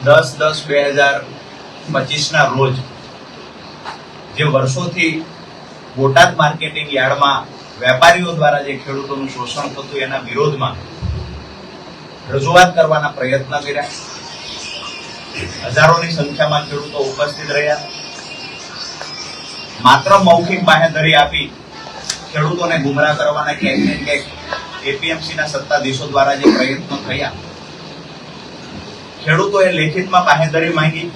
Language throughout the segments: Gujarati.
10/10/2025 રોજ જે વર્ષોથી બોટાદ માર્કેટિંગ યાર્ડમાં વેપારીઓ દ્વારા જે ખેડૂતોનું શોષણ થતું એના વિરોધમાં રજૂઆત કરવાના પ્રયત્ન કર્યા. હજારોની સંખ્યામાં ખેડૂતો ઉપસ્થિત રહ્યા. માત્ર મૌખિક બાહેંધરી આપી ખેડૂતોને ગુમરાહ કરવાના ક્યાંક ને ક્યાંક એપીએમસીના સત્તાધીશો દ્વારા જે પ્રયત્નો થયા, ખેડૂતોએ લેખિતમાં બાહેંધરી માંગી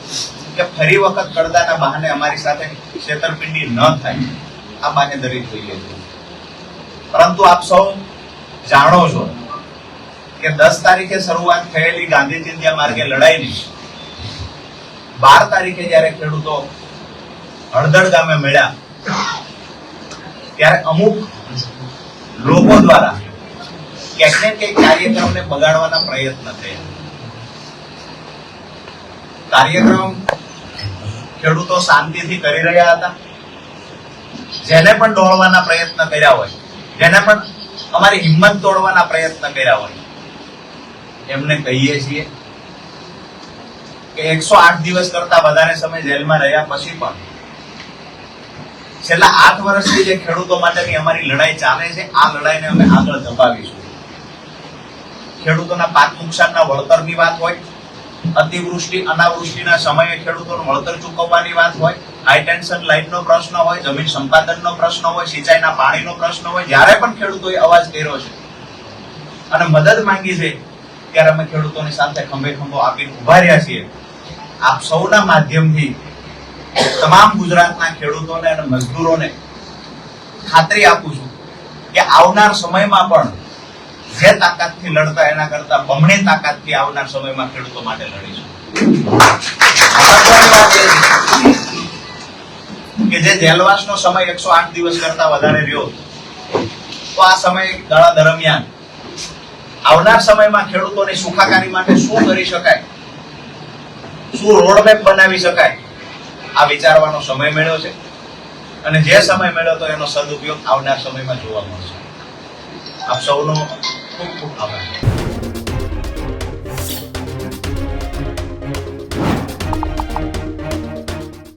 કે ફરી વખત કડદાના બહાને અમારી સાથે છેતરપિંડી ન થાય, આ બાહેંધરી થઈ હતી. પરંતુ આપ સૌ જાણો છો કે 10 તારીખે શરૂઆત થયેલી ગાંધી ચિંધ્યા માર્ગે લડાઈની 12 તારીખે જયારે ખેડૂતો હળદળ ગામે મળ્યા ત્યારે અમુક લોકો દ્વારા ક્યાંક ને ક્યાંક કાર્યક્રમને બગાડવાના પ્રયત્ન થયા. કાર્યક્રમ ખેડૂતો શાંતિથી કરી રહ્યા હતા. જેને પણ દોડવાના પ્રયત્ન કર્યા હોય, જેને પણ અમારી હિંમત તોડવાના પ્રયત્ન કર્યા હોય, એમને કહીએ છીએ કે 108 દિવસ કરતા વધારે સમય જેલમાં રહ્યા પછી પણ છેલ્લા 8 વર્ષથી જે ખેડૂતો માટેની અમારી લડાઈ ચાલે છે, આ લડાઈને અમે આગળ ધપાવીશું. ખેડૂતોના પાક નુકસાનના વળતરની વાત હોય, અતિવૃષ્ટિ અનાવૃષ્ટિના સમયે ખેડૂતોનું વળતર ચૂકવવાની વાત હોય, હાઈ ટેન્શન લાઇનનો પ્રશ્ન હોય, જમીન સંપાદનનો પ્રશ્ન હોય, સિંચાઈના પાણીનો પ્રશ્ન હોય, જ્યારે પણ ખેડૂતોએ અવાજ કર્યો છે અને મદદ માંગી છે ત્યારે અમે ખેડૂતોની સાથે ખંભે ખંભો આપીને ઉભા રહ્યા છીએ. આપ સૌના માધ્યમથી તમામ ગુજરાતના ખેડૂતોને અને મજદૂરોને ખાતરી આપું છું કે આવનાર સમયમાં પણ જે તાકાતથી લડતા એના કરતા બમણી તાકાતથી આવનાર સમયમાં ખેડૂતો માટે લડીશું. કે જે જેલવાસનો સમય 108 દિવસ કરતા વધારે રહ્યો, તો આ સમયગાળા દરમિયાન આવનાર સમયમાં ખેડૂતોની સુખાકારી માટે શું કરી શકાય, શું રોડમેપ બનાવી શકાય, આ વિચારવાનો સમય મળ્યો છે. અને જે સમય મળ્યો તો એનો સદુપયોગ આવનાર સમયમાં જોવા મળશે. આપ સૌનો ખૂબ ખૂબ આભાર.